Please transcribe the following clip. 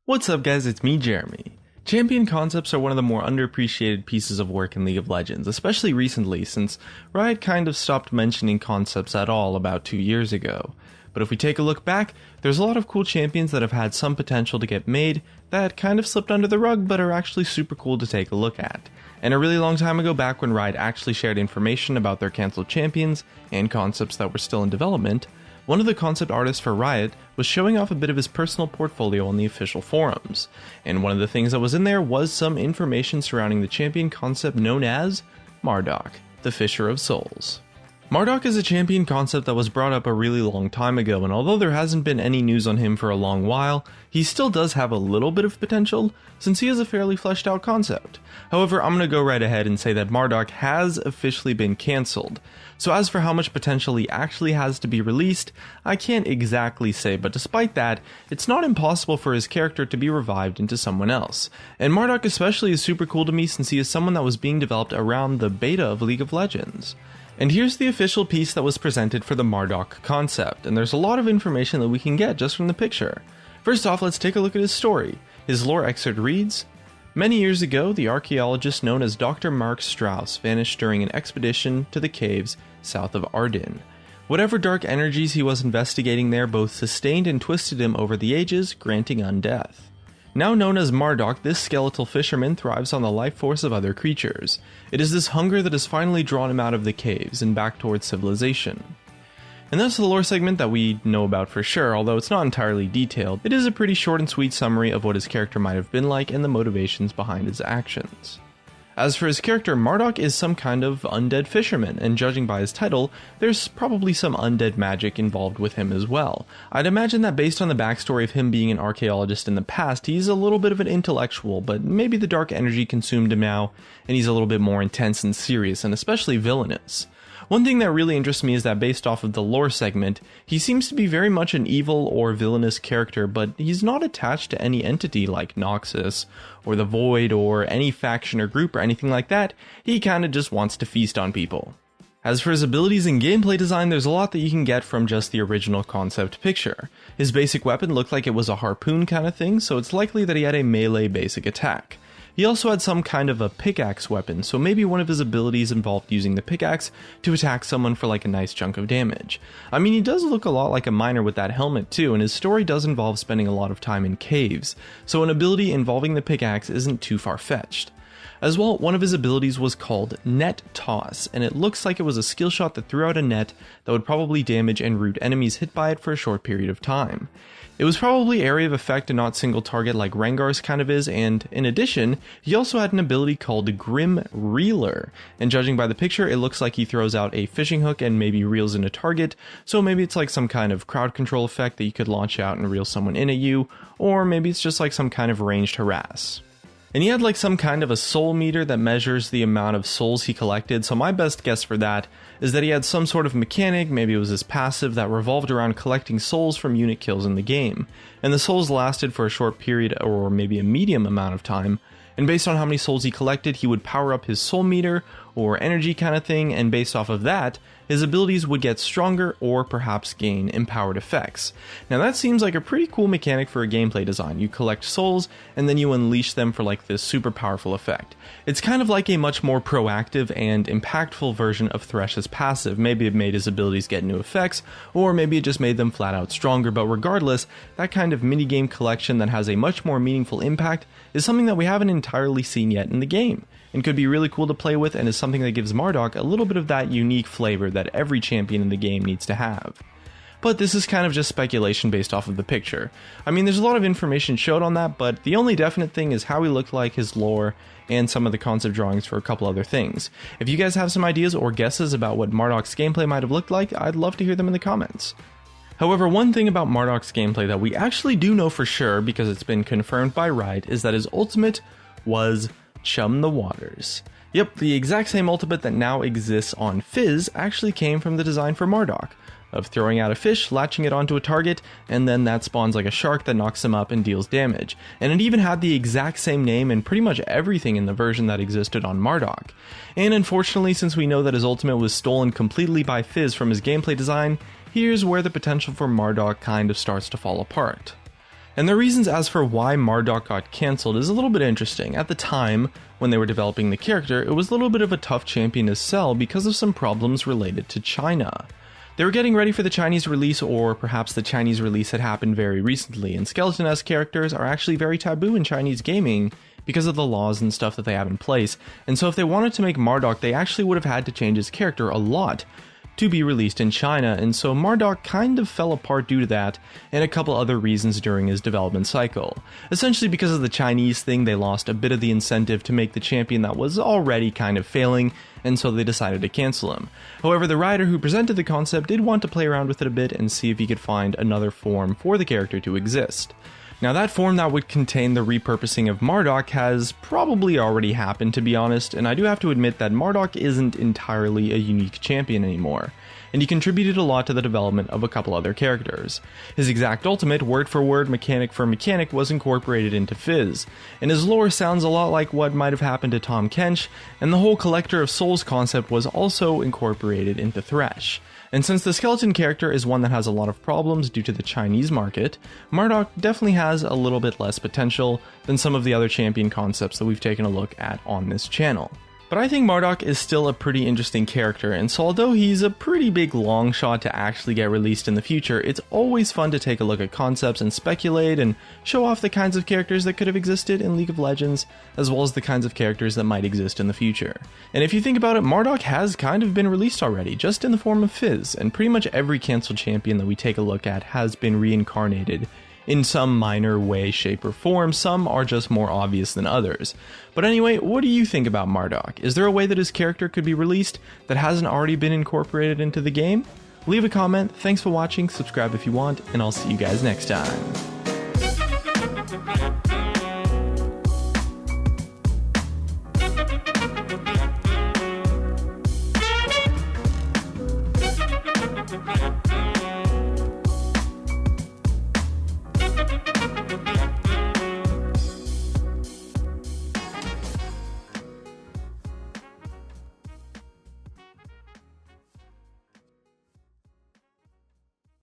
What's up guys, it's me Jeremy. Champion concepts are one of the more underappreciated pieces of work in League of Legends, especially recently since Riot kind of stopped mentioning concepts at all about 2 years ago. But if we take a look back, there's a lot of cool champions that have had some potential to get made that kind of slipped under the rug but are actually super cool to take a look at. And a really long time ago, back when Riot actually shared information about their cancelled champions and concepts that were still in development, one of the concept artists for Riot was showing off a bit of his personal portfolio on the official forums, and one of the things that was in there was some information surrounding the champion concept known as Marduk, the Fisher of Souls. Marduk is a champion concept that was brought up a really long time ago, and although there hasn't been any news on him for a long while, he still does have a little bit of potential since he is a fairly fleshed out concept. However, I'm going to go right ahead and say that Marduk has officially been cancelled. So as for how much potential he actually has to be released, I can't exactly say, but despite that, it's not impossible for his character to be revived into someone else. And Marduk especially is super cool to me since he is someone that was being developed around the beta of League of Legends. And here's the official piece that was presented for the Marduk concept, and there's a lot of information that we can get just from the picture. First off, let's take a look at his story. His lore excerpt reads, "Many years ago, the archaeologist known as Dr. Mark Strauss vanished during an expedition to the caves south of Arden. Whatever dark energies he was investigating there both sustained and twisted him over the ages, granting undeath. Now known as Marduk, this skeletal fisherman thrives on the life force of other creatures. It is this hunger that has finally drawn him out of the caves and back towards civilization." And that's the lore segment that we know about for sure, although it's not entirely detailed. It is a pretty short and sweet summary of what his character might have been like and the motivations behind his actions. As for his character, Marduk is some kind of undead fisherman, and judging by his title, there's probably some undead magic involved with him as well. I'd imagine that based on the backstory of him being an archaeologist in the past, he's a little bit of an intellectual, but maybe the dark energy consumed him now, and he's a little bit more intense and serious, and especially villainous. One thing that really interests me is that based off of the lore segment, he seems to be very much an evil or villainous character, but he's not attached to any entity like Noxus, or the Void, or any faction or group or anything like that. He kinda just wants to feast on people. As for his abilities and gameplay design, there's a lot that you can get from just the original concept picture. His basic weapon looked like it was a harpoon kind of thing, so it's likely that he had a melee basic attack. He also had some kind of a pickaxe weapon, so maybe one of his abilities involved using the pickaxe to attack someone for like a nice chunk of damage. I mean, he does look a lot like a miner with that helmet too, and his story does involve spending a lot of time in caves, so an ability involving the pickaxe isn't too far-fetched. As well, one of his abilities was called Net Toss, and it looks like it was a skill shot that threw out a net that would probably damage and root enemies hit by it for a short period of time. It was probably area of effect and not single target like Rengar's kind of is, and in addition, he also had an ability called Grim Reeler, and judging by the picture, it looks like he throws out a fishing hook and maybe reels in a target, so maybe it's like some kind of crowd control effect that you could launch out and reel someone in at you, or maybe it's just like some kind of ranged harass. And he had like some kind of a soul meter that measures the amount of souls he collected, so my best guess for that is that he had some sort of mechanic, maybe it was his passive, that revolved around collecting souls from unit kills in the game. And the souls lasted for a short period or maybe a medium amount of time, and based on how many souls he collected, he would power up his soul meter or energy kind of thing, and based off of that, his abilities would get stronger or perhaps gain empowered effects. Now that seems like a pretty cool mechanic for a gameplay design. You collect souls and then you unleash them for like this super powerful effect. It's kind of like a much more proactive and impactful version of Thresh's passive. Maybe it made his abilities get new effects, or maybe it just made them flat out stronger, but regardless, that kind of minigame collection that has a much more meaningful impact is something that we haven't entirely seen yet in the game, and could be really cool to play with, and is something that gives Marduk a little bit of that unique flavor that every champion in the game needs to have. But this is kind of just speculation based off of the picture. I mean, there's a lot of information showed on that, but the only definite thing is how he looked like, his lore, and some of the concept drawings for a couple other things. If you guys have some ideas or guesses about what Marduk's gameplay might have looked like, I'd love to hear them in the comments. However, one thing about Marduk's gameplay that we actually do know for sure, because it's been confirmed by Riot, is that his ultimate was Chum the Waters. Yep, the exact same ultimate that now exists on Fizz actually came from the design for Marduk, of throwing out a fish, latching it onto a target, and then that spawns like a shark that knocks him up and deals damage. And it even had the exact same name and pretty much everything in the version that existed on Marduk. And unfortunately, since we know that his ultimate was stolen completely by Fizz from his gameplay design, here's where the potential for Marduk kind of starts to fall apart. And the reasons as for why Marduk got cancelled is a little bit interesting. At the time, when they were developing the character, it was a little bit of a tough champion to sell because of some problems related to China. They were getting ready for the Chinese release, or perhaps the Chinese release had happened very recently, and skeleton-esque characters are actually very taboo in Chinese gaming because of the laws and stuff that they have in place, and so if they wanted to make Marduk, they actually would have had to change his character a lot to be released in China, and so Marduk kind of fell apart due to that, and a couple other reasons during his development cycle. Essentially because of the Chinese thing, they lost a bit of the incentive to make the champion that was already kind of failing, and so they decided to cancel him. However, the writer who presented the concept did want to play around with it a bit and see if he could find another form for the character to exist. Now that form that would contain the repurposing of Marduk has probably already happened, to be honest, and I do have to admit that Marduk isn't entirely a unique champion anymore, and he contributed a lot to the development of a couple other characters. His exact ultimate, word for word, mechanic for mechanic, was incorporated into Fizz, and his lore sounds a lot like what might have happened to Tahm Kench, and the whole Collector of Souls concept was also incorporated into Thresh. And since the skeleton character is one that has a lot of problems due to the Chinese market, Marduk definitely has a little bit less potential than some of the other champion concepts that we've taken a look at on this channel. But I think Marduk is still a pretty interesting character, and so although he's a pretty big long shot to actually get released in the future, it's always fun to take a look at concepts and speculate and show off the kinds of characters that could have existed in League of Legends, as well as the kinds of characters that might exist in the future. And if you think about it, Marduk has kind of been released already, just in the form of Fizz, and pretty much every cancelled champion that we take a look at has been reincarnated in some minor way, shape, or form. Some are just more obvious than others. But anyway, what do you think about Marduk? Is there a way that his character could be released that hasn't already been incorporated into the game? Leave a comment, thanks for watching, subscribe if you want, and I'll see you guys next time.